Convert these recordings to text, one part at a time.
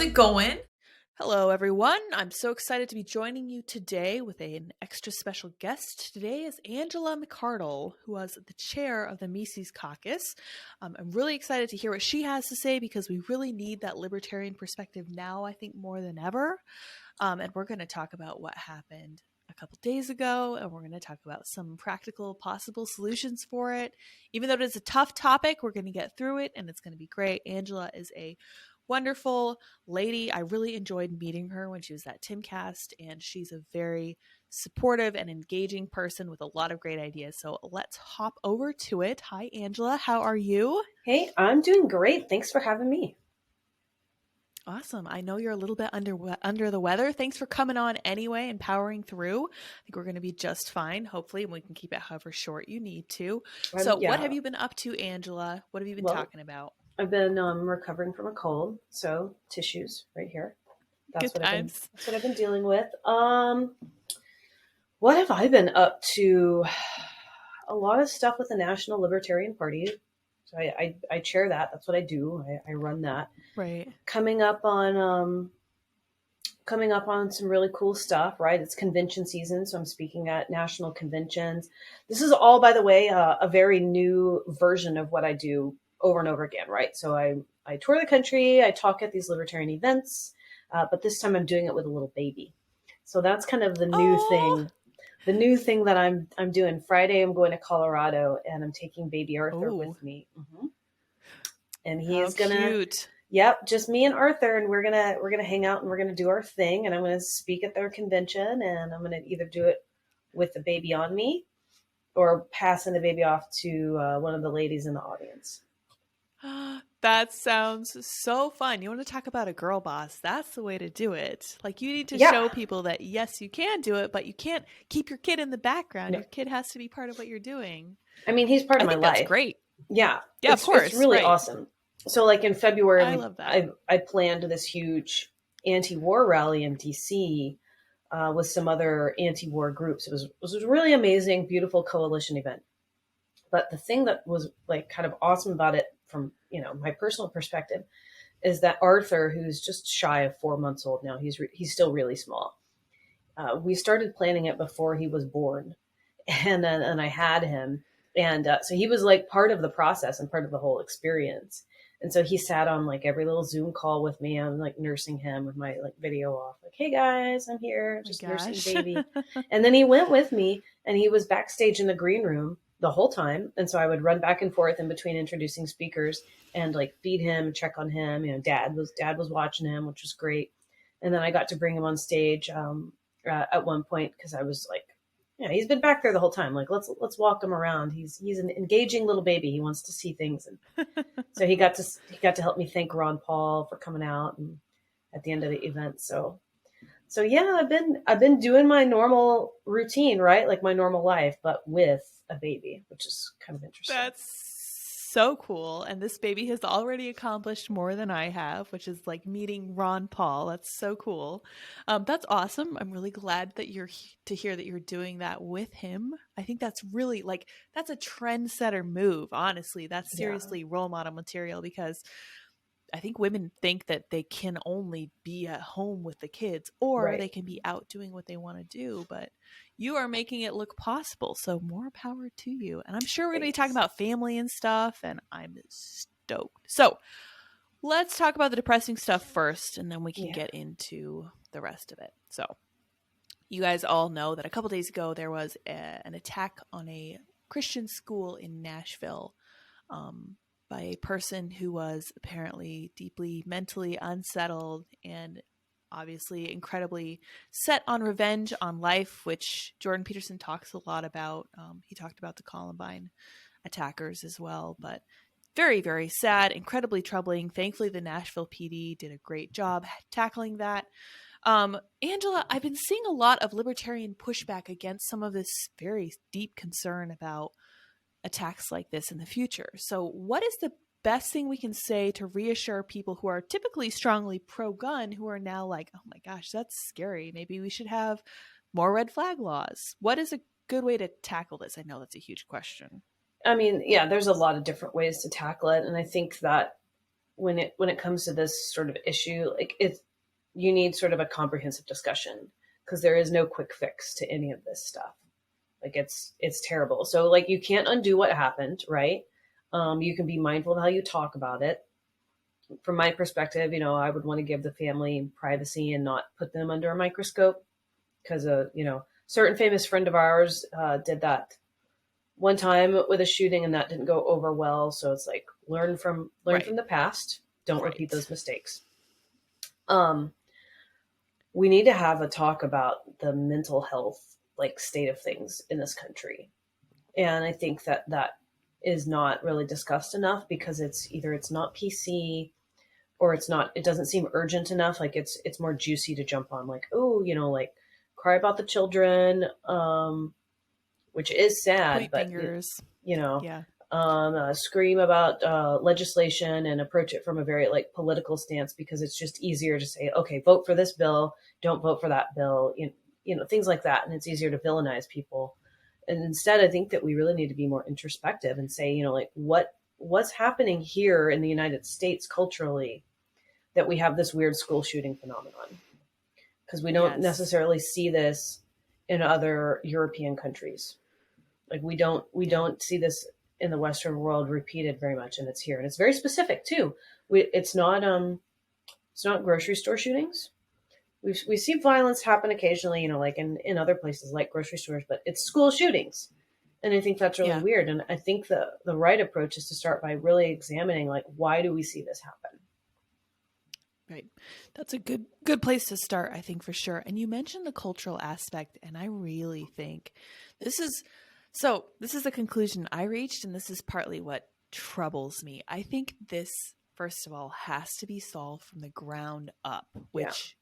it going? Hello, everyone. I'm so excited to be joining you today with an extra special guest. Today is Angela McArdle, who was the chair of the Mises Caucus. I'm really excited to hear what she has to say because we really need that libertarian perspective now, I think, more than ever. And we're going to talk about what happened a couple days ago, and we're going to talk about some practical possible solutions for it. Even though it is a tough topic, we're going to get through it, and it's going to be great. Angela is a wonderful lady. I really enjoyed meeting her when she was at Timcast, and she's a very supportive and engaging person with a lot of great ideas. So let's hop over to it. Hi, Angela. How are you? Hey, I'm doing great. Thanks for having me. Awesome. I know you're a little bit under the weather. Thanks for coming on anyway and powering through. I think we're going to be just fine, hopefully, and we can keep it however short you need to. So what have you been up to, Angela? What have you been talking about? I've been recovering from a cold, so tissues right here. That's Good times. That's what I've been dealing with. What have I been up to? A lot of stuff with the National Libertarian Party. So I chair that. That's what I do. I run that. Right. Coming up on some really cool stuff, right? It's convention season, so I'm speaking at national conventions. This is all, by the way, a very new version of what I do over and over again, right? So I tour the country, I talk at these libertarian events, but this time I'm doing it with a little baby. So that's kind of the new thing. The new thing that I'm doing. Friday, I'm going to Colorado, and I'm taking baby Arthur with me. Mm-hmm. And he's cute. Yep, just me and Arthur, and we're gonna hang out and we're gonna do our thing. And I'm gonna speak at their convention, and I'm gonna either do it with the baby on me, or passing the baby off to one of the ladies in the audience. That sounds so fun. You want to talk about a girl boss? That's the way to do it. Like, you need to show people that, yes, you can do it, but you can't keep your kid in the background. No. Your kid has to be part of what you're doing. I mean, he's part of my life. That's great. Yeah. Yeah, of course. It's really awesome. So like in February, I love that. I planned this huge anti-war rally in DC with some other anti-war groups. It was a really amazing, beautiful coalition event. But the thing that was like kind of awesome about it from, my personal perspective is that Arthur, who's just shy of 4 months old now, he's still really small. We started planning it before he was born, and I had him. And so he was like part of the process and part of the whole experience. And so he sat on like every little Zoom call with me. I'm like nursing him with my like video off, like, hey guys, I'm here, just nursing baby. And then he went with me, and he was backstage in the green room the whole time. And so I would run back and forth in between introducing speakers and like feed him, check on him. Dad was watching him, which was great. And then I got to bring him on stage at one point, because I was like, he's been back there the whole time. Like, let's walk him around. He's an engaging little baby. He wants to see things. And so he got to help me thank Ron Paul for coming out and at the end of the event. So yeah, I've been doing my normal routine, right? Like my normal life, but with a baby, which is kind of interesting. That's so cool. And this baby has already accomplished more than I have, which is like meeting Ron Paul. That's so cool. That's awesome. I'm really glad that to hear that you're doing that with him. I think that's really that's a trendsetter move. Honestly, that's seriously role model material, because I think women think that they can only be at home with the kids, or they can be out doing what they want to do, but you are making it look possible. So more power to you. And I'm sure we're going to be talking about family and stuff, and I'm stoked. So let's talk about the depressing stuff first, and then we can get into the rest of it. So you guys all know that a couple days ago, there was an attack on a Christian school in Nashville, by a person who was apparently deeply mentally unsettled and obviously incredibly set on revenge on life, which Jordan Peterson talks a lot about. He talked about the Columbine attackers as well, but very, very sad, incredibly troubling. Thankfully, the Nashville PD did a great job tackling that. Angela, I've been seeing a lot of libertarian pushback against some of this very deep concern about attacks like this in the future. So what is the best thing we can say to reassure people who are typically strongly pro-gun, who are now like, oh my gosh, that's scary. Maybe we should have more red flag laws. What is a good way to tackle this? I know that's a huge question. I mean, yeah, there's a lot of different ways to tackle it. And I think that when it comes to this sort of issue, like you need sort of a comprehensive discussion, because there is no quick fix to any of this stuff. Like it's terrible. So like you can't undo what happened, right? You can be mindful of how you talk about it. From my perspective, I would want to give the family privacy and not put them under a microscope, because certain famous friend of ours did that one time with a shooting, and that didn't go over well. So it's like learn from the past. Don't repeat those mistakes. We need to have a talk about the mental health state of things in this country, and I think that is not really discussed enough, because it's not PC, or it doesn't seem urgent enough. Like it's more juicy to jump on, like, oh, cry about the children, which is sad, Point but fingers. yeah. Scream about legislation and approach it from a very political stance, because it's just easier to say, okay, vote for this bill, don't vote for that bill, things like that. And it's easier to villainize people. And instead, I think that we really need to be more introspective and say, what's happening here in the United States culturally, that we have this weird school shooting phenomenon, because we don't necessarily see this in other European countries. Like we don't see this in the Western world repeated very much, and it's here, and it's very specific too. It's not grocery store shootings. We see violence happen occasionally, like in other places like grocery stores, but it's school shootings, and I think that's really weird. And I think the right approach is to start by really examining, why do we see this happen? Right. That's a good place to start, I think, for sure. And you mentioned the cultural aspect, and I really think this is the conclusion I reached, and this is partly what troubles me. I think this, first of all, has to be solved from the ground up, which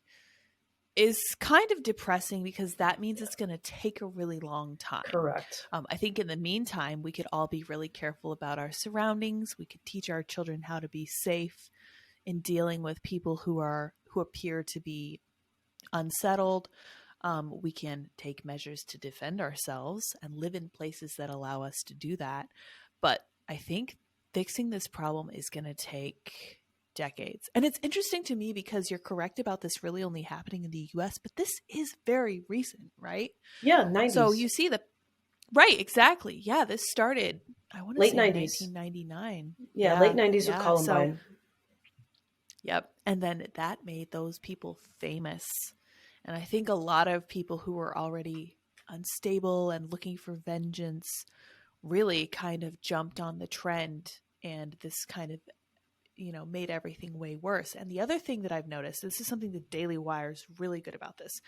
is kind of depressing, because that means it's going to take a really long time. Correct. I think in the meantime, we could all be really careful about our surroundings. We could teach our children how to be safe in dealing with people who appear to be unsettled. We can take measures to defend ourselves and live in places that allow us to do that. But I think fixing this problem is going to take decades. And it's interesting to me, because you're correct about this really only happening in the US, but this is very recent, right? Yeah, 90s. So you see right, exactly. Yeah, this started, I want to say 90s. 1999. Yeah, late 90s with Columbine. Yep. And then that made those people famous. And I think a lot of people who were already unstable and looking for vengeance really kind of jumped on the trend, and this kind of, made everything way worse. And the other thing that I've noticed, this is something the Daily Wire is really good about this.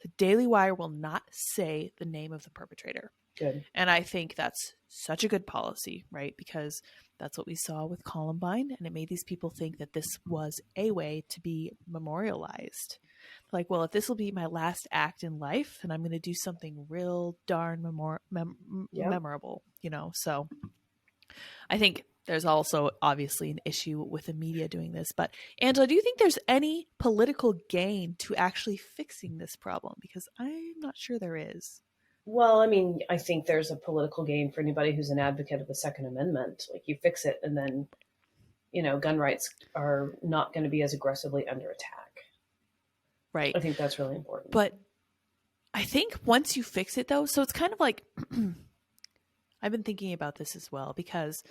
The Daily Wire will not say the name of the perpetrator. Good. And I think that's such a good policy, right? Because that's what we saw with Columbine, and it made these people think that this was a way to be memorialized. Like, well, if this will be my last act in life, then I'm going to do something real darn memorable, So I think there's also obviously an issue with the media doing this. But Angela, do you think there's any political gain to actually fixing this problem? Because I'm not sure there is. Well, I mean, I think there's a political gain for anybody who's an advocate of the Second Amendment. Like, you fix it, and then, gun rights are not going to be as aggressively under attack. Right. I think that's really important. But I think once you fix it, though, so it's kind of like, I've been thinking about this as well, because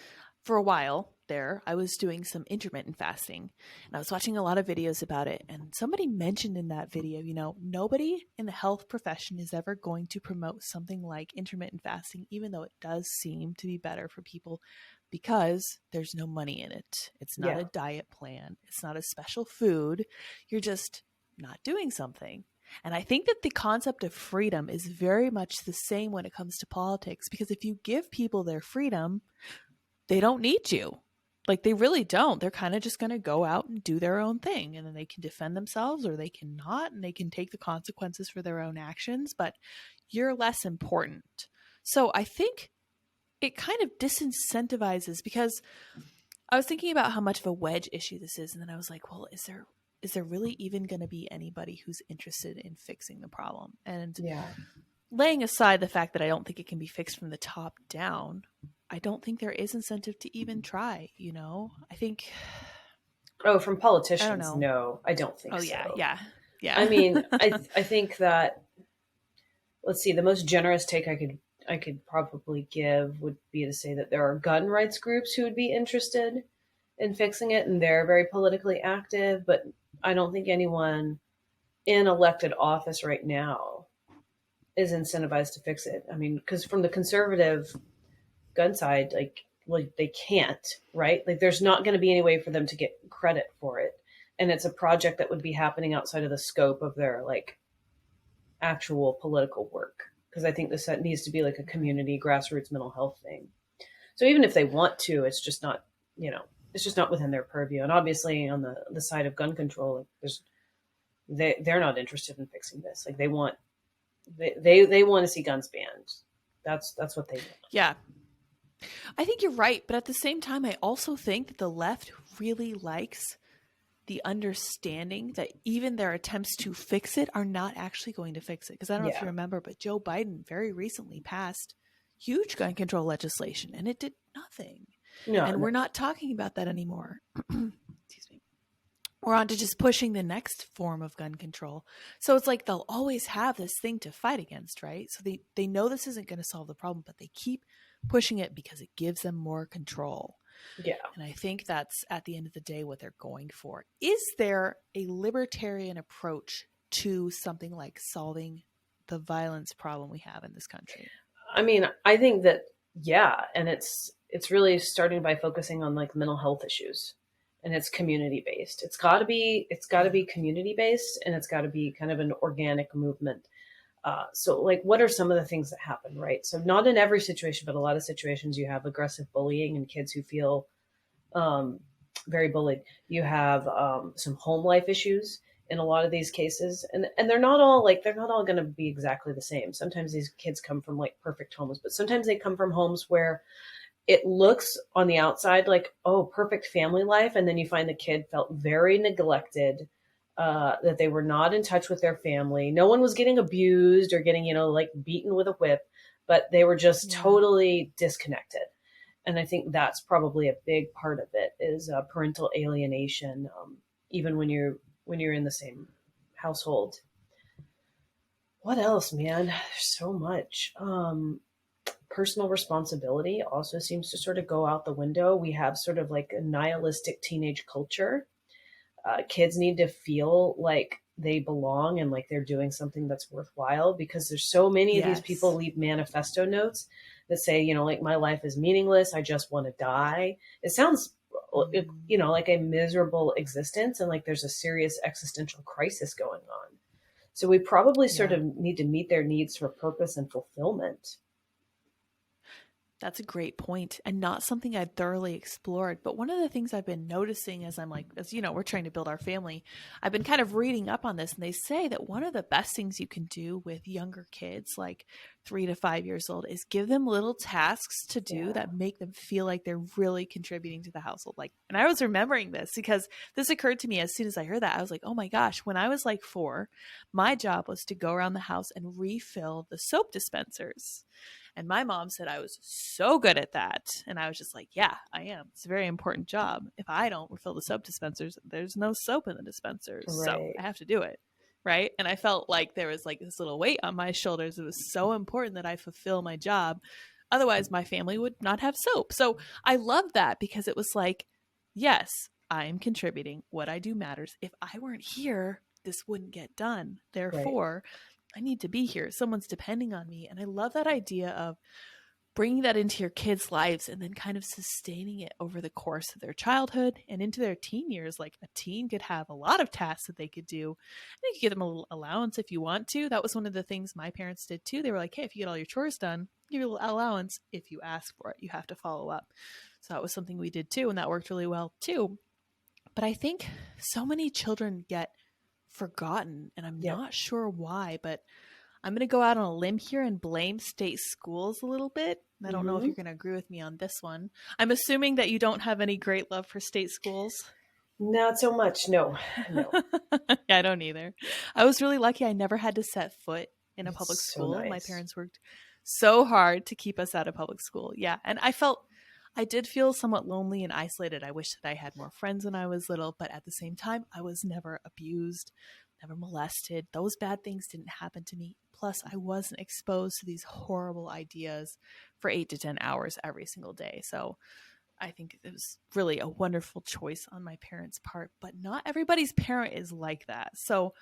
for a while there, I was doing some intermittent fasting, and I was watching a lot of videos about it. And somebody mentioned in that video, nobody in the health profession is ever going to promote something like intermittent fasting, even though it does seem to be better for people, because there's no money in it. It's not a diet plan. It's not a special food. You're just not doing something. And I think that the concept of freedom is very much the same when it comes to politics, because if you give people their freedom, they don't need you. Like, they really don't. They're kind of just going to go out and do their own thing, and then they can defend themselves or they can not, and they can take the consequences for their own actions, but you're less important. So I think it kind of disincentivizes, because I was thinking about how much of a wedge issue this is, and then I was like, well, is there really even going to be anybody who's interested in fixing the problem? And laying aside the fact that I don't think it can be fixed from the top down, I don't think there is incentive to even try, I think Oh, from I don't politicians? know. No, I don't Oh think yeah, so. yeah, I yeah. mean, I think that, let's see, the most generous take I could probably give would be to say that there are gun rights groups who would be interested in fixing it, and they're very politically active, but I don't think anyone in elected office right now is incentivized to fix it. I mean, because from the conservative gun side, like they can't, right? Like there's not going to be any way for them to get credit for it, and it's a project that would be happening outside of the scope of their like actual political work. Because I think this needs to be like a community grassroots mental health thing. So even if they want to, it's just not, you know, it's just not within their purview. And obviously, on the side of gun control, like, they're not interested in fixing this. Like they want to see guns banned. That's what they want. Yeah. I think you're right, but at the same time I also think that the left really likes the understanding that even their attempts to fix it are not actually going to fix it. Because I don't know if you Yeah. remember, but Joe Biden very recently passed huge gun control legislation and it did nothing. No, And no. we're not talking about that anymore. Excuse me. We're on to just pushing the next form of gun control. So it's like they'll always have this thing to fight against, right? So they know this isn't going to solve the problem, but they keep pushing it because it gives them more control. Yeah. And I think that's at the end of the day what they're going for. Is there a libertarian approach to something like solving the violence problem we have in this country? I mean, I think that, yeah, and it's really starting by focusing on like mental health issues, and it's community based. It's got to Yeah. be community based, and it's got to be kind of an organic movement. So, like, what are some of the things that happen, right? So, not in every situation, but a lot of situations, you have aggressive bullying and kids who feel um, very bullied. You have some home life issues in a lot of these cases, and they're not all going to be exactly the same. Sometimes these kids come from like perfect homes, but sometimes they come from homes where it looks on the outside like, oh, perfect family life, and then you find the kid felt very neglected. That they were not in touch with their family. No one was getting abused or getting, like beaten with a whip, but they were just Yeah. totally disconnected. And I think that's probably a big part of it is parental alienation, even when you're in the same household. What else, man? There's so much. Personal responsibility also seems to sort of go out the window. We have sort of like a nihilistic teenage culture. Kids need to feel like they belong and like they're doing something that's worthwhile, because there's so many of these people Yes. leave manifesto notes that say, like, my life is meaningless, I just want to die. It sounds, Mm. like a miserable existence, and like there's a serious existential crisis going on. So we probably sort Yeah. of need to meet their needs for purpose and fulfillment. That's a great point and not something I'd thoroughly explored. But one of the things I've been noticing as you know, we're trying to build our family, I've been kind of reading up on this, and they say that one of the best things you can do with younger kids, like 3 to 5 years old, is give them little tasks to do Yeah. that make them feel like they're really contributing to the household. Like, and I was remembering this because this occurred to me as soon as I heard that. I was like, oh my gosh, when I was like 4, my job was to go around the house and refill the soap dispensers. And my mom said I was so good at that. And I was just like, yeah, I am. It's a very important job. If I don't refill the soap dispensers, there's no soap in the dispensers. So Right. I have to do it. Right. And I felt like there was like this little weight on my shoulders. It was so important that I fulfill my job. Otherwise, my family would not have soap. So I love that because it was like, yes, I am contributing. What I do matters. If I weren't here, this wouldn't get done. Right. Therefore, I need to be here. Someone's depending on me. And I love that idea of bringing that into your kids' lives and then kind of sustaining it over the course of their childhood and into their teen years. Like a teen could have a lot of tasks that they could do. And you could give them a little allowance if you want to. That was one of the things my parents did too. They were like, hey, if you get all your chores done, give you a little allowance. If you ask for it, you have to follow up. So that was something we did too. And that worked really well too. But I think so many children get forgotten, and I'm Yep. not sure why, but I'm going to go out on a limb here and blame state schools a little bit. I don't know if Mm-hmm. you're going to agree with me on this one. I'm assuming that you don't have any great love for state schools. Not so much. No. No. Yeah, I don't either. I was really lucky I never had to set foot in a public It's so school. My nice. parents worked so hard to keep us out of public school. Yeah, and I felt I did feel somewhat lonely and isolated. I wish that I had more friends when I was little, but at the same time, I was never abused, never molested. Those bad things didn't happen to me. Plus, I wasn't exposed to these horrible ideas for 8 to 10 hours every single day. So I think it was really a wonderful choice on my parents' part, but not everybody's parent is like that. So,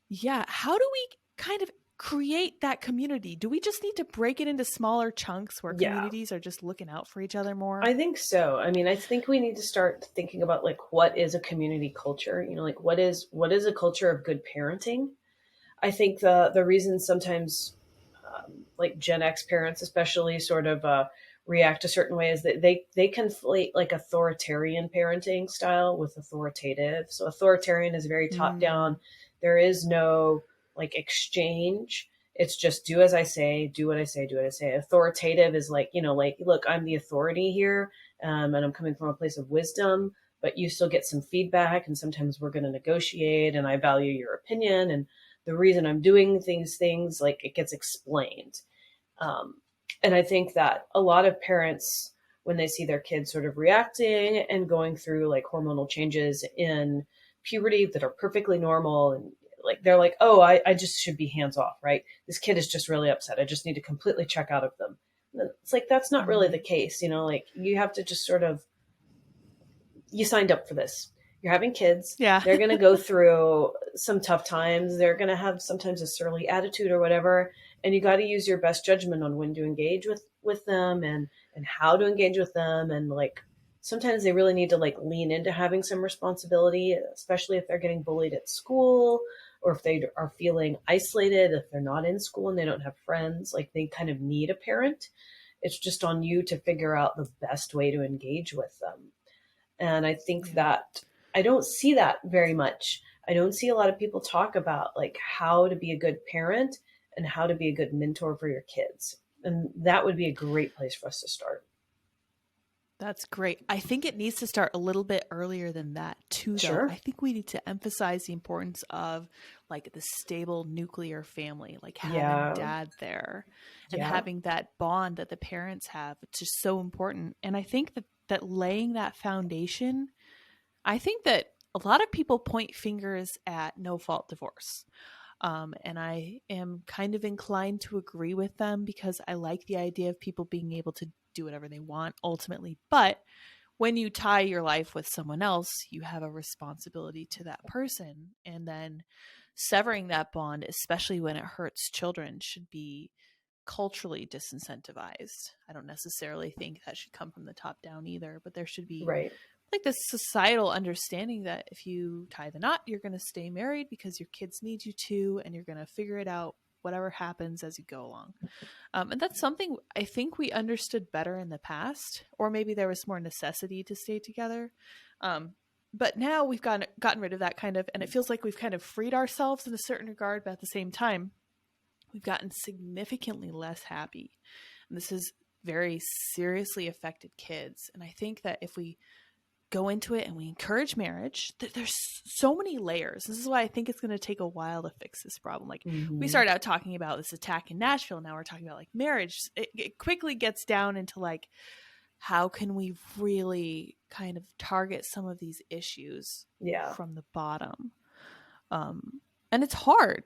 yeah, how do we kind of create that community? Do we just need to break it into smaller chunks where Yeah, communities are just looking out for each other more? I think so. I mean, I think we need to start thinking about like what is a community culture? You know, like what is a culture of good parenting? I think the reason sometimes like Gen X parents especially sort of react a certain way is that they conflate like authoritarian parenting style with authoritative. So authoritarian is very top Mm, down. There is no like exchange. It's just do as I say, do what I say, do what I say. Authoritative is like, you know, like, look, I'm the authority here, and I'm coming from a place of wisdom, but you still get some feedback, and sometimes we're going to negotiate, and I value your opinion, and the reason I'm doing things like it gets explained. Um, and I think that a lot of parents, when they see their kids sort of reacting and going through like hormonal changes in puberty that are perfectly normal, and like they're like, oh, I just should be hands off, right? This kid is just really upset. I just need to completely check out of them. And it's like that's not really the mm, case, you know. Like you have to just sort of you signed up for this. You're having kids. yeah. They're going to go through some tough times. They're going to have sometimes a surly attitude or whatever. And you got to use your best judgment on when to engage with them and how to engage with them. And like sometimes they really need to like lean into having some responsibility, especially if they're getting bullied at school or if they are feeling isolated, if they're not in school and they don't have friends. Like they kind of need a parent. It's just on you to figure out the best way to engage with them. And I think Yeah. that I don't see that very much. I don't see a lot of people talk about like how to be a good parent and how to be a good mentor for your kids. And that would be a great place for us to start. That's great. I think it needs to start a little bit earlier than that, too, though. I Sure. think we need to emphasize the importance of like the stable nuclear family, like having Yeah. dad there and Yeah. having that bond that the parents have. It's just so important. And I think that laying that foundation, I think that a lot of people point fingers at no fault divorce. And I am kind of inclined to agree with them because I like the idea of people being able to do whatever they want ultimately. But when you tie your life with someone else, you have a responsibility to that person. And then severing that bond, especially when it hurts children, should be culturally disincentivized. I don't necessarily think that should come from the top down either, but there should be Right. like this societal understanding that if you tie the knot, you're going to stay married because your kids need you to, and you're going to figure it out whatever happens as you go along. And that's something I think we understood better in the past, or maybe there was more necessity to stay together. But now we've gotten rid of that kind of, and it feels like we've kind of freed ourselves in a certain regard, but at the same time, we've gotten significantly less happy. And this has very seriously affected kids. And I think that if we go into it and we encourage marriage, there's so many layers. This is why I think it's going to take a while to fix this problem. Like we Mm-hmm. started out talking about this attack in Nashville, now we're talking about like marriage. It quickly gets down into like how can we really kind of target some of these issues Yeah. from the bottom. And it's hard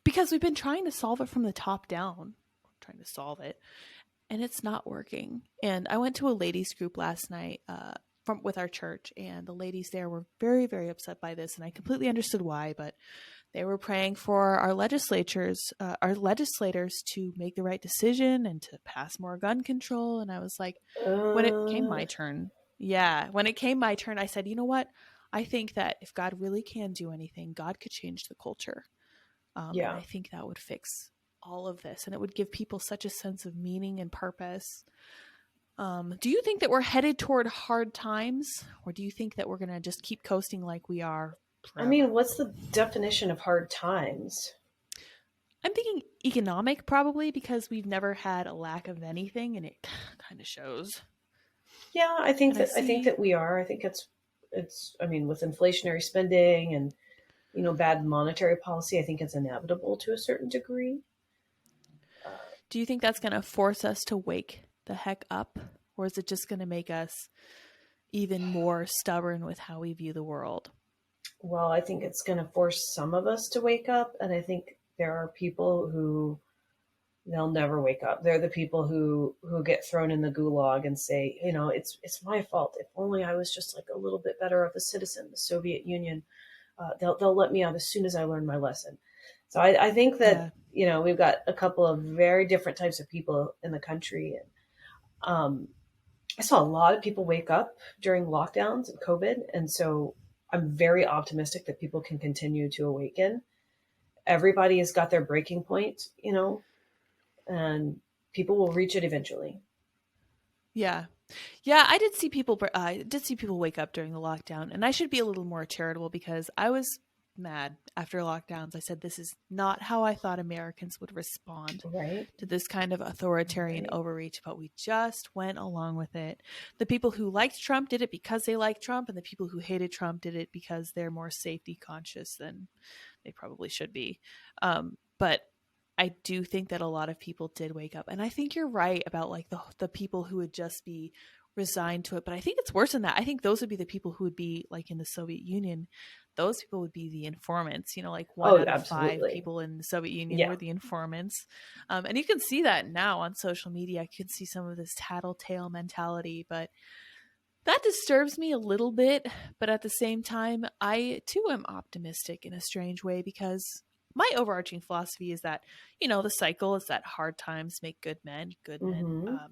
because we've been trying to solve it from the top down, trying to solve it, and it's not working. And I went to a ladies group last night from with our church, and the ladies there were very, very upset by this, and I completely understood why. But they were praying for our legislators to make the right decision and to pass more gun control. And I was like, when it came Uh, my turn, yeah, when it came my turn, I said, you know what? I think that if God really can do anything, God could change the culture. And yeah. I think that would fix all of this and it would give people such a sense of meaning and purpose. Do you think that we're headed toward hard times or do you think that we're going to just keep coasting like we are I mean, forever? what's the definition of hard times? I'm thinking economic probably because we've never had a lack of anything and it kind of shows. Yeah, And I I think see. that we are. I think it's I mean, with inflationary spending and bad monetary policy, I think it's inevitable to a certain degree. Uh, Do you think that's going to force us to wake the heck up? Or is it just going to make us even more stubborn with how we view the world? Well, I think it's going to force some of us to wake up. And I think there are people who they'll never wake up. They're the people who get thrown in the gulag and say, it's my fault. If only I was just like a little bit better of a citizen. The Soviet Union, they'll let me out as soon as I learn my lesson. So I think that, we've got a couple of very different types of people in the country. And I saw a lot of people wake up during lockdowns and COVID. And so I'm very optimistic that people can continue to awaken. Everybody has got their breaking point, and people will reach it eventually. Yeah. I did see people wake up during the lockdown, and I should be a little more charitable because I was mad after lockdowns. I said, this is not how I thought Americans would respond to this kind of authoritarian overreach, but we just went along with it. The people who liked Trump did it because they liked Trump, and the people who hated Trump did it because they're more safety conscious than they probably should be. But I do think that a lot of people did wake up. And I think you're right about like the people who would just be resigned to it. But I think it's worse than that. I think those would be the people who would be like in the Soviet Union. Those people would be the informants, like one out of 5 people in the Soviet Union were the informants. And you can see that now on social media. I can see some of this tattletale mentality, but that disturbs me a little bit. But at the same time, I too am optimistic in a strange way because my overarching philosophy is that, the cycle is that hard times make good men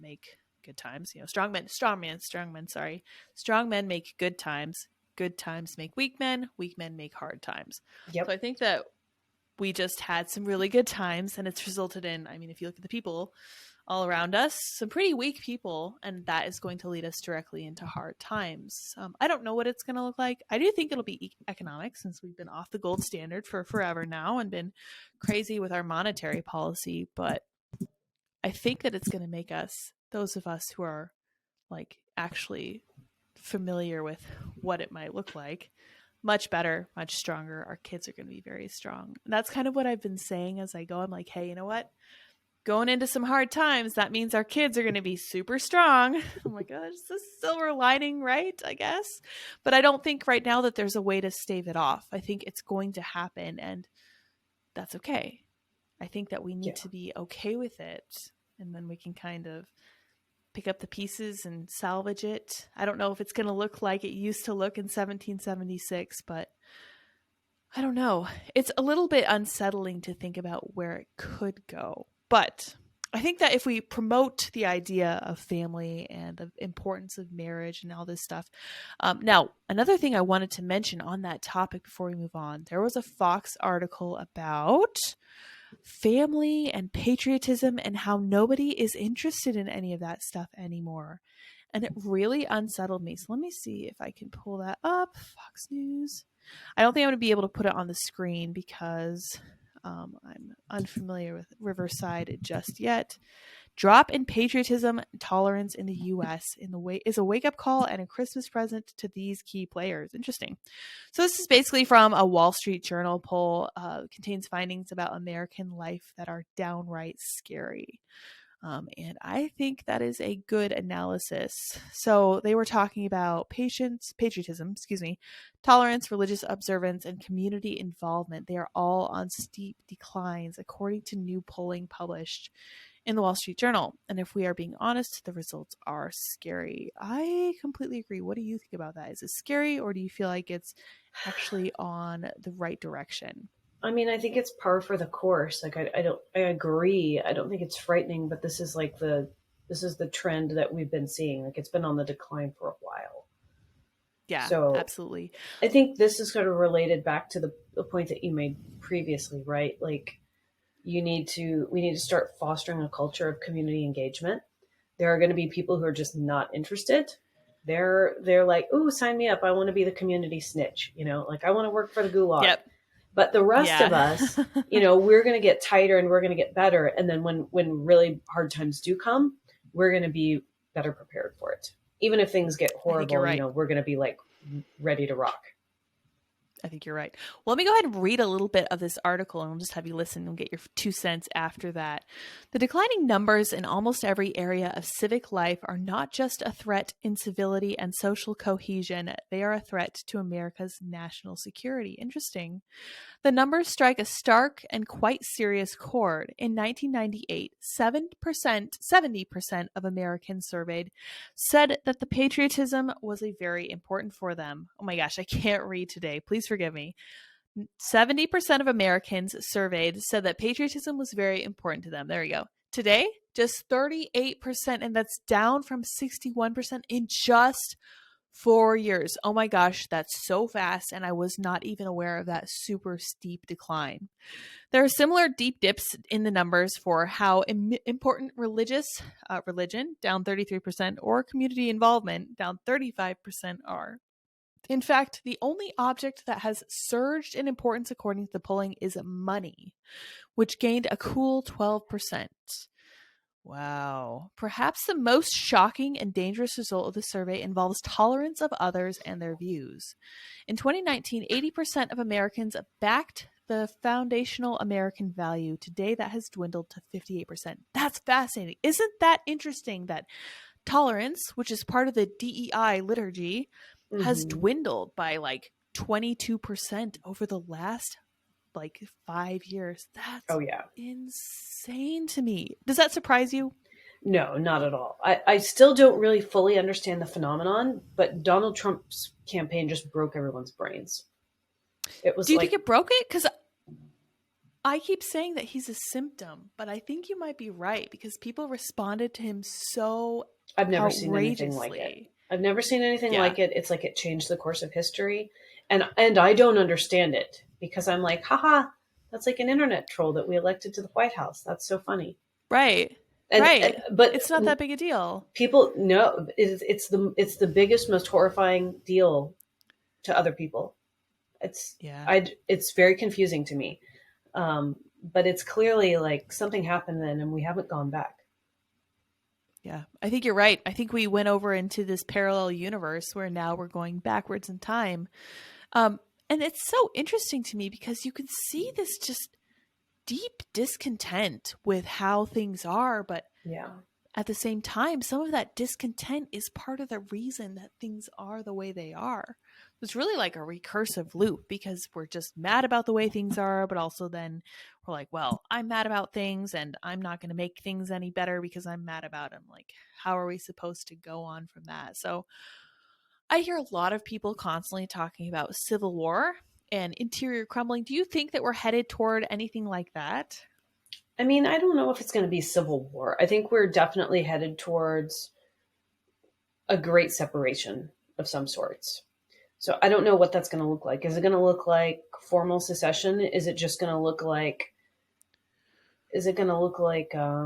make good times. Strong men make good times make weak men make hard times. So I think that we just had some really good times, and it's resulted in, if you look at the people all around us, some pretty weak people, and that is going to lead us directly into hard times. I don't know what it's going to look like. I do think it'll be economic, since we've been off the gold standard for forever now and been crazy with our monetary policy, but I think that it's going to make us, those of us who are like actually familiar with what it might look like, much better, much stronger. Our kids are going to be very strong. And that's kind of what I've been saying as I go. I'm like, hey, you know what? Going into some hard times, that means our kids are going to be super strong. I'm like, oh, it's a silver lining, right? I guess. But I don't think right now that there's a way to stave it off. I think it's going to happen, and that's okay. I think that we need to be okay with it, and then we can kind of pick up the pieces and salvage it. I don't know if it's going to look like it used to look in 1776, but I don't know. It's a little bit unsettling to think about where it could go. But I think that if we promote the idea of family and the importance of marriage and all this stuff. Now, another thing I wanted to mention on that topic before we move on, there was a Fox article about family and patriotism and how nobody is interested in any of that stuff anymore. And it really unsettled me. So let me see if I can pull that up. Fox News. I don't think I'm going to be able to put it on the screen because I'm unfamiliar with Riverside just yet. Drop in patriotism and tolerance in the U.S. is a wake-up call and a Christmas present to these key players. Interesting. So this is basically from a Wall Street Journal poll. Contains findings about American life that are downright scary. And I think that is a good analysis. So they were talking about patriotism, tolerance, religious observance, and community involvement. They are all on steep declines, according to new polling published in the Wall Street Journal. And if we are being honest, the results are scary. I completely agree. What do you think about that? Is it scary, or do you feel like it's actually on the right direction? I think it's par for the course. Like, I agree. I don't think it's frightening, but this is the trend that we've been seeing. Like, it's been on the decline for a while. Yeah, so absolutely. I think this is sort of related back to the point that you made previously, right? Like, we need to start fostering a culture of community engagement. There are going to be people who are just not interested. They're like, ooh, sign me up. I want to be the community snitch. Like, I want to work for the gulag. Yep. But the rest of us, we're going to get tighter and we're going to get better. And then when really hard times do come, we're going to be better prepared for it. Even if things get horrible, right. We're going to be like ready to rock. I think you're right. Well, let me go ahead and read a little bit of this article and we'll just have you listen and get your 2 cents after that. The declining numbers in almost every area of civic life are not just a threat in civility and social cohesion, they are a threat to America's national security. Interesting. The numbers strike a stark and quite serious chord. In 1998, 70% of Americans surveyed said that the patriotism was a very important for them. Oh my gosh, I can't read today. Please forgive me. 70% of Americans surveyed said that patriotism was very important to them. There you go. Today, just 38%, and that's down from 61% in just 4 years. Oh my gosh, that's so fast, and I was not even aware of that super steep decline. There are similar deep dips in the numbers for how important religion, down 33%, or community involvement, down 35%, are. In fact, the only object that has surged in importance according to the polling is money, which gained a cool 12%. Wow. Perhaps the most shocking and dangerous result of the survey involves tolerance of others and their views. In 2019, 80% of Americans backed the foundational American value. Today, that has dwindled to 58%. That's fascinating. Isn't that interesting that tolerance, which is part of the DEI liturgy, has dwindled by like 22% over the last like 5 years? That's insane to me. Does that surprise you? No, not at all. I still don't really fully understand the phenomenon, but Donald Trump's campaign just broke everyone's brains. It was Do you think it broke it? Because I keep saying that he's a symptom, but I think you might be right because people responded to him so I've never seen anything like it. I've never seen anything like it. It's like it changed the course of history. And I don't understand it because I'm like, haha, that's like an internet troll that we elected to the White House. That's so funny. Right. But it's not that big a deal. People know it's the biggest, most horrifying deal to other people. It's very confusing to me. But it's clearly like something happened then and we haven't gone back. Yeah, I think you're right. I think we went over into this parallel universe where now we're going backwards in time. And it's so interesting to me because you can see this just deep discontent with how things are. But at the same time, some of that discontent is part of the reason that things are the way they are. It's really like a recursive loop because we're just mad about the way things are, but also then we're like, well, I'm mad about things and I'm not going to make things any better because I'm mad about them. Like, how are we supposed to go on from that? So I hear a lot of people constantly talking about civil war and interior crumbling. Do you think that we're headed toward anything like that? I mean, I don't know if it's going to be civil war. I think we're definitely headed towards a great separation of some sorts. So I don't know what that's going to look like. Is it going to look like formal secession? Is it just going to look like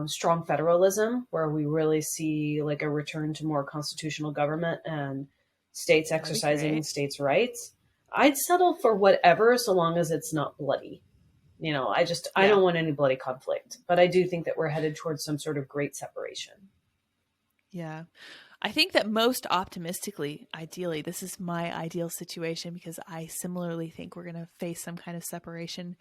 strong federalism where we really see like a return to more constitutional government and states exercising states' rights? I'd settle for whatever so long as it's not bloody. You know, I don't want any bloody conflict, but I do think that we're headed towards some sort of great separation. Yeah. I think that most optimistically, ideally, this is my ideal situation because I similarly think we're going to face some kind of separation.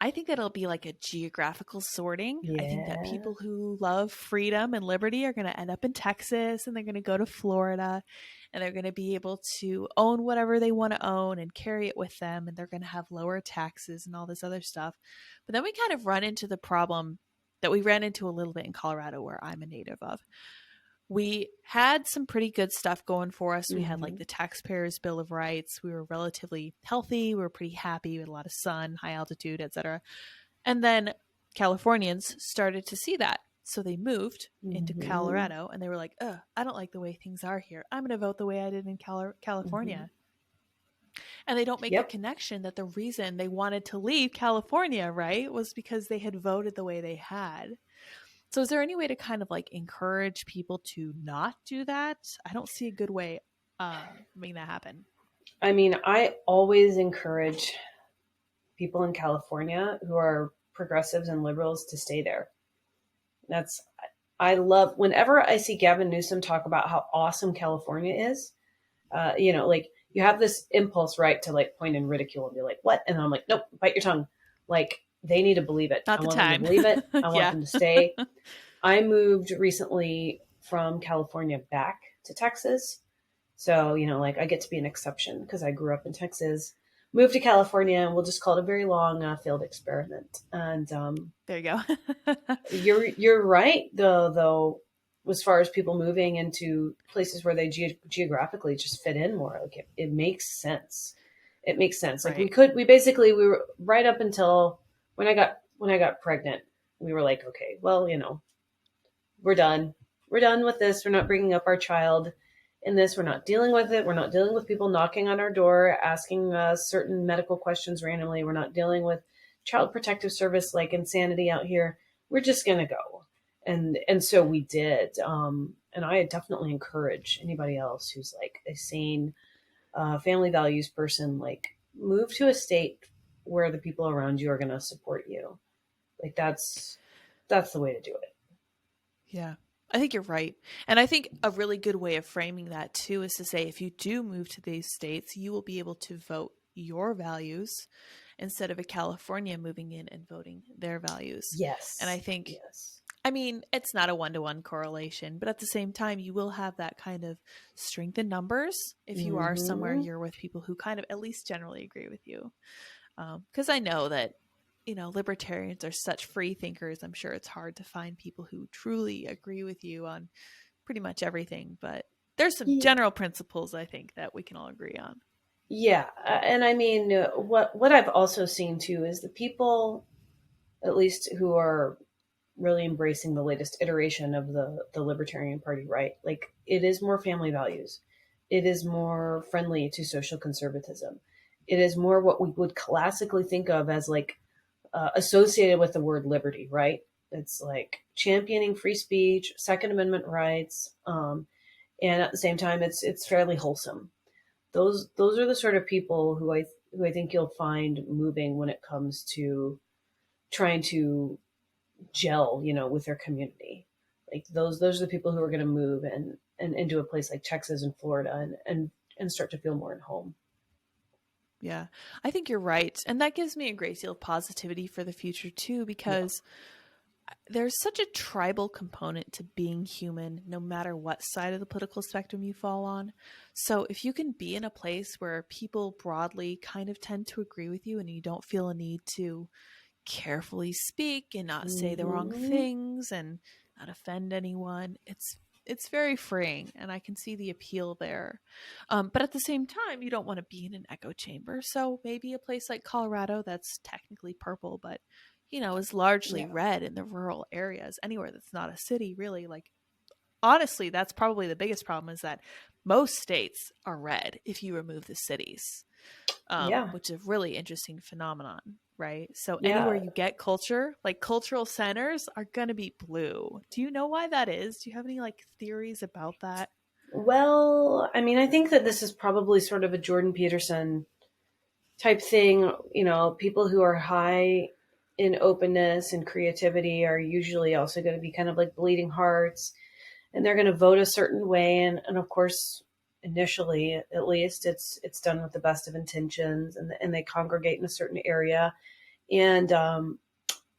I think that it'll be like a geographical sorting. I think that people who love freedom and liberty are going to end up in Texas and they're going to go to Florida and they're going to be able to own whatever they want to own and carry it with them. And they're going to have lower taxes and all this other stuff. But then we kind of run into the problem that we ran into a little bit in Colorado where I'm a native of. We had some pretty good stuff going for us. We had like the Taxpayers' Bill of Rights. We were relatively healthy. We were pretty happy. We had a lot of sun, high altitude, etc. And then Californians started to see that. So they moved into Colorado and they were like, I don't like the way things are here. I'm going to vote the way I did in California. And they don't make the connection that the reason they wanted to leave California, right, was because they had voted the way they had. So is there any way to kind of like encourage people to not do that? I don't see a good way making that happen. I mean, I always encourage people in California who are progressives and liberals to stay there. I love whenever I see Gavin Newsom talk about how awesome California is, like you have this impulse, right, to like point and ridicule and be like, what? And I'm like, nope, bite your tongue. Like, they need to believe it. Not I the want them to time. believe it. I want Yeah. them to stay. I moved recently from California back to Texas. So, like I get to be an exception because I grew up in Texas, moved to California, and we'll just call it a very long failed experiment. And There you go. you're right, though, as far as people moving into places where they geographically just fit in more, like it makes sense. It makes sense. Like Right. we were right up until when I got pregnant, we were like, okay, well, we're done. We're done with this. We're not bringing up our child in this. We're not dealing with it. We're not dealing with people knocking on our door, asking us certain medical questions randomly. We're not dealing with child protective service like insanity out here. We're just going to go. And so we did. And I definitely encourage anybody else who's like a sane family values person, like move to a state where the people around you are going to support you. Like that's the way to do it. Yeah, I think you're right. And I think a really good way of framing that too is to say if you do move to these states, you will be able to vote your values instead of a California moving in and voting their values. Yes. And I think, Yes. I mean, it's not a one-to-one correlation, but at the same time, you will have that kind of strength in numbers if you are somewhere you're with people who kind of at least generally agree with you. Because I know that libertarians are such free thinkers. I'm sure it's hard to find people who truly agree with you on pretty much everything, but there's some general principles I think that we can all agree on. Yeah. And I mean, what I've also seen too is the people, at least who are really embracing the latest iteration of the Libertarian Party, right? Like it is more family values. It is more friendly to social conservatism. It is more what we would classically think of as like associated with the word liberty, right? It's like championing free speech, Second Amendment rights, and at the same time, it's fairly wholesome. Those are the sort of people who I think you'll find moving when it comes to trying to gel, with their community. Like those are the people who are going to move and into a place like Texas and Florida and start to feel more at home. Yeah, I think you're right. And that gives me a great deal of positivity for the future too, because there's such a tribal component to being human, no matter what side of the political spectrum you fall on. So if you can be in a place where people broadly kind of tend to agree with you and you don't feel a need to carefully speak and not say the wrong things and not offend anyone, it's very freeing, and I can see the appeal there. But at the same time, you don't want to be in an echo chamber. So maybe a place like Colorado that's technically purple, but is largely red in the rural areas, anywhere that's not a city, really. Like, honestly, that's probably the biggest problem, is that most states are red if you remove the cities, which is a really interesting phenomenon, right? So anywhere you get culture, like cultural centers, are going to be blue. Do you know why that is? Do you have any like theories about that? Well, I mean, I think that this is probably sort of a Jordan Peterson type thing. People who are high in openness and creativity are usually also going to be kind of like bleeding hearts, and they're going to vote a certain way. And of course, initially, at least, it's done with the best of intentions, and they congregate in a certain area. And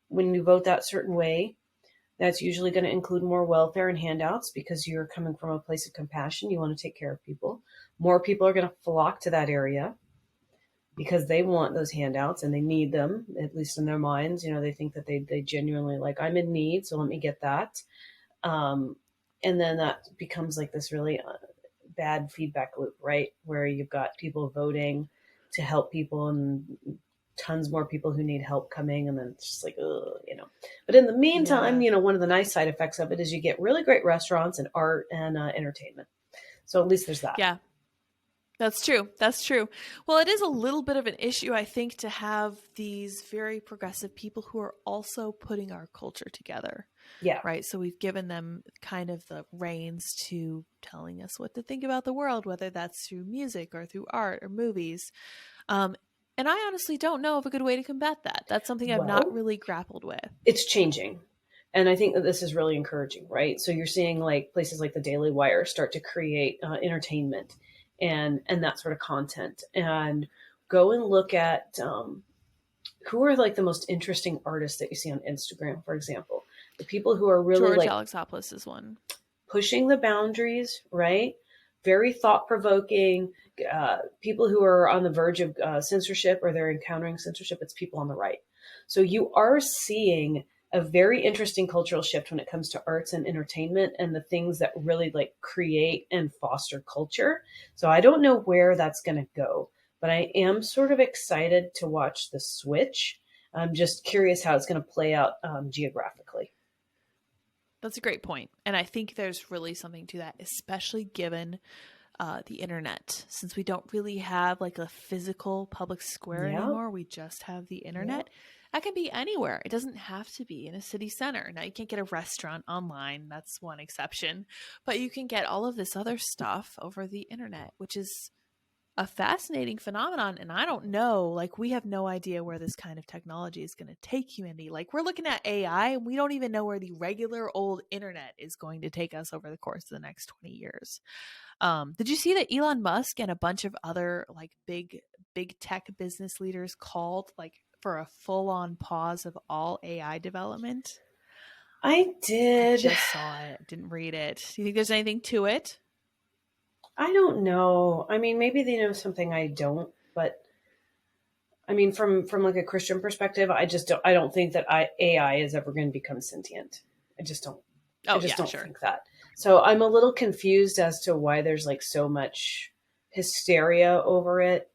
when you vote that certain way, that's usually going to include more welfare and handouts because you're coming from a place of compassion. You want to take care of people. More people are going to flock to that area because they want those handouts and they need them, at least in their minds. They think that they genuinely like, I'm in need, so let me get that. And then that becomes like this really bad feedback loop, right? Where you've got people voting to help people and tons more people who need help coming, and then it's just like, But in the meantime, one of the nice side effects of it is you get really great restaurants and art and entertainment. So at least there's that. Yeah, that's true. That's true. Well, it is a little bit of an issue, I think, to have these very progressive people who are also putting our culture together. Yeah. Right. So we've given them kind of the reins to telling us what to think about the world, whether that's through music or through art or movies. And I honestly don't know of a good way to combat that. That's something I've not really grappled with. It's changing. And I think that this is really encouraging, right? So you're seeing like places like the Daily Wire start to create entertainment and that sort of content, and go and look at who are like the most interesting artists that you see on Instagram, for example. The people who are really George like Alexopoulos is one. pushing the boundaries, right? Very thought provoking. People who are on the verge of censorship or they're encountering censorship, it's people on the right. So you are seeing a very interesting cultural shift when it comes to arts and entertainment and the things that really like create and foster culture. So I don't know where that's going to go, but I am sort of excited to watch the switch. I'm just curious how it's going to play out geographically. That's a great point. And I think there's really something to that, especially given the internet. Since we don't really have like a physical public square anymore, we just have the internet. That can be anywhere. It doesn't have to be in a city center. Now, you can't get a restaurant online. That's one exception. But you can get all of this other stuff over the internet, which is a fascinating phenomenon. And I don't know, like, we have no idea where this kind of technology is going to take humanity. Like, we're looking at AI and we don't even know where the regular old internet is going to take us over the course of the next 20 years. Did you see that Elon Musk and a bunch of other like big tech business leaders called like for a full-on pause of all AI development? I did. I just saw it, didn't read it. Do you think there's anything to it? I don't know. I mean, maybe they know something I don't, but I mean, from like a Christian perspective, I don't think that AI is ever going to become sentient. I just don't. Oh, I just yeah, don't sure. think that. So I'm a little confused as to why there's like so much hysteria over it.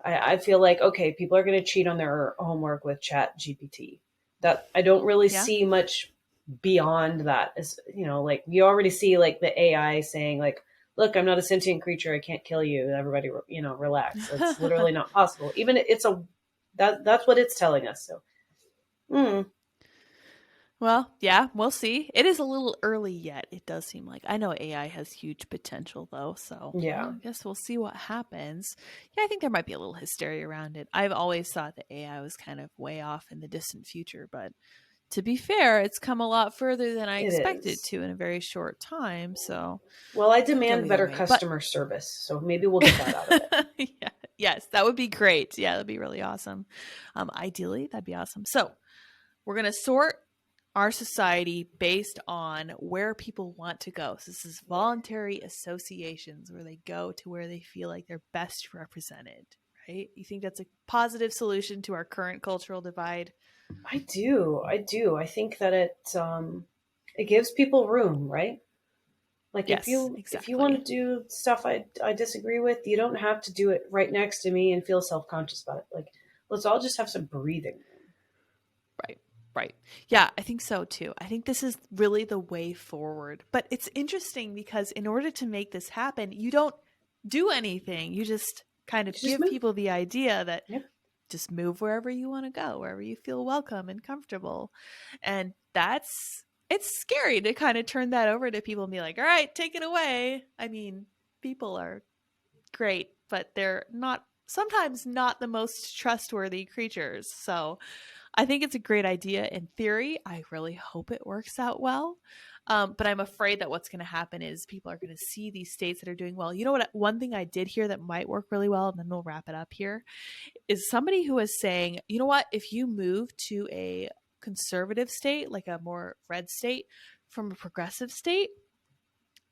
I feel like, okay, people are going to cheat on their homework with Chat GPT. That I don't really see much beyond that. As you know, like you already see like the AI saying like, look, I'm not a sentient creature. I can't kill you. Everybody, relax. It's literally not possible. Even that's what it's telling us. So, Well, yeah, we'll see. It is a little early yet. It does seem like. I know AI has huge potential though, so yeah. I guess we'll see what happens. Yeah, I think there might be a little hysteria around it. I've always thought that AI was kind of way off in the distant future, but to be fair, it's come a lot further than I expected to in a very short time. So, well, I could go demand either better way, customer service, so maybe we'll get that out of it. Yeah, yes, that would be great. Yeah, that'd be really awesome. Ideally, that'd be awesome. So, we're gonna sort our society based on where people want to go. So this is voluntary associations where they go to where they feel like they're best represented, right? You think that's a positive solution to our current cultural divide? I do. I think that it gives people room, right? Like Yes, if you want to do stuff I disagree with, you don't have to do it right next to me and feel self-conscious about it. Like let's all just have some breathing room. Right. Yeah, I think so too. I think this is really the way forward. But it's interesting because in order to make this happen, you don't do anything. You just kind of give people the idea that just move wherever you want to go, wherever you feel welcome and comfortable. And it's scary to kind of turn that over to people and be like, all right, take it away. I mean, people are great, but they're sometimes not the most trustworthy creatures. So I think it's a great idea in theory. I really hope it works out well. But I'm afraid that what's going to happen is people are going to see these states that are doing well. You know what? One thing I did hear that might work really well, and then we'll wrap it up here, is somebody who is saying, you know what? If you move to a conservative state, like a more red state, from a progressive state,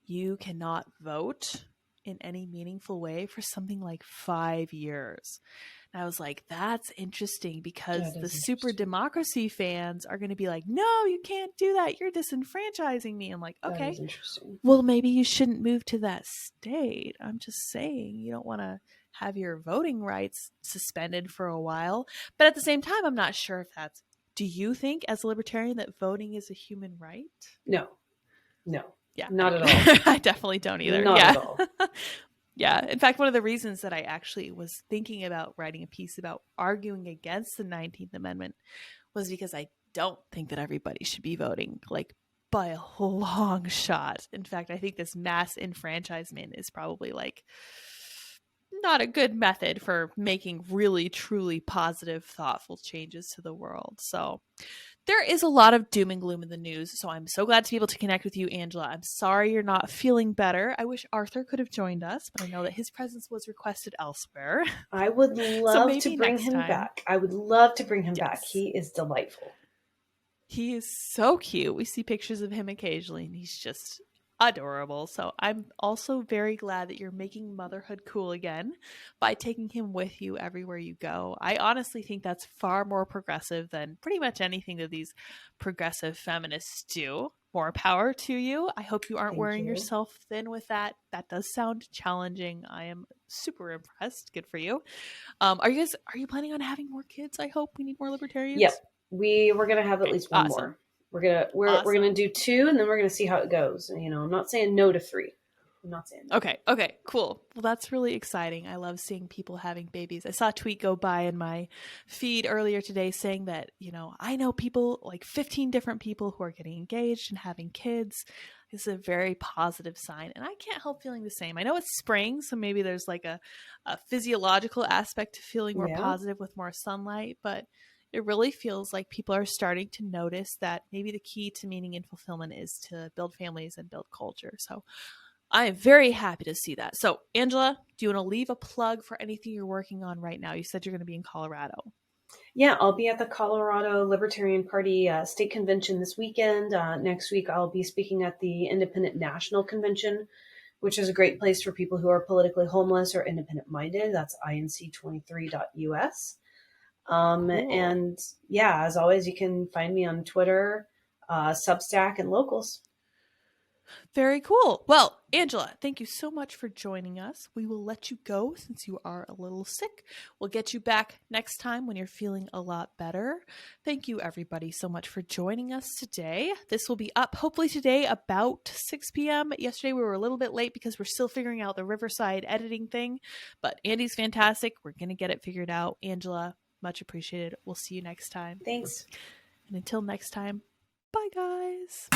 you cannot vote in any meaningful way for something like 5 years. And I was like, that's interesting because the super democracy fans are going to be like, no, you can't do that. You're disenfranchising me. I'm like, okay, well, maybe you shouldn't move to that state. I'm just saying you don't want to have your voting rights suspended for a while. But at the same time, I'm not sure if that's, do you think as a libertarian that voting is a human right? No. Yeah, not at all. I definitely don't either. Not at all. Yeah. In fact, one of the reasons that I actually was thinking about writing a piece about arguing against the 19th Amendment was because I don't think that everybody should be voting, like by a long shot. In fact, I think this mass enfranchisement is probably like not a good method for making really, truly positive, thoughtful changes to the world. So there is a lot of doom and gloom in the news. So I'm so glad to be able to connect with you, Angela. I'm sorry you're not feeling better. I wish Arthur could have joined us, but I know that his presence was requested elsewhere. I would love to bring next him time. back. I would love to bring him back. He is delightful. He is so cute. We see pictures of him occasionally, and he's just adorable. So I'm also very glad that you're making motherhood cool again by taking him with you everywhere you go. I honestly think that's far more progressive than pretty much anything that these progressive feminists do. More power to you. I hope you aren't wearing yourself thin with that. That does sound challenging. I am super impressed. Good for you. Are you planning on having more kids? I hope. We need more libertarians. Yep. We're gonna have at least one more. We're gonna do 2, and then we're gonna see how it goes. You know, I'm not saying no to 3. I'm not saying no. Okay, cool. Well, that's really exciting. I love seeing people having babies. I saw a tweet go by in my feed earlier today saying that, you know, I know people, like 15 different people who are getting engaged and having kids. It's a very positive sign, and I can't help feeling the same. I know it's spring, so maybe there's like a physiological aspect to feeling more positive with more sunlight, but it really feels like people are starting to notice that maybe the key to meaning and fulfillment is to build families and build culture. So I am very happy to see that. So, Angela, do you want to leave a plug for anything you're working on right now? You said you're going to be in Colorado. Yeah, I'll be at the Colorado Libertarian Party state convention this weekend. Next week, I'll be speaking at the Independent National Convention, which is a great place for people who are politically homeless or independent-minded. That's inc23.us. Cool. And yeah, as always, you can find me on Twitter, Substack, and Locals. Very cool. Well, Angela, thank you so much for joining us. We will let you go since you are a little sick. We'll get you back next time when you're feeling a lot better. Thank you, everybody, so much for joining us today. This will be up hopefully today about 6 p.m. Yesterday, we were a little bit late because we're still figuring out the Riverside editing thing, but Andy's fantastic. We're going to get it figured out. Angela, much appreciated. We'll see you next time. Thanks. And until next time, bye, guys.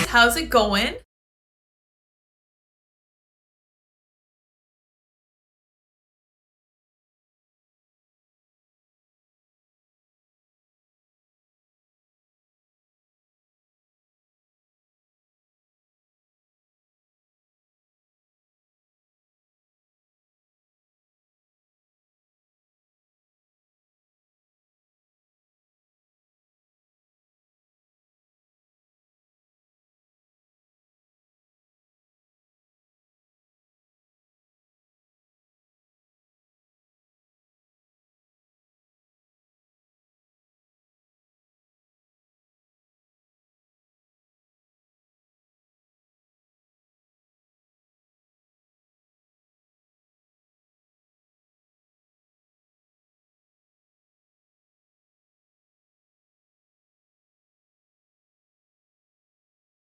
How's it going?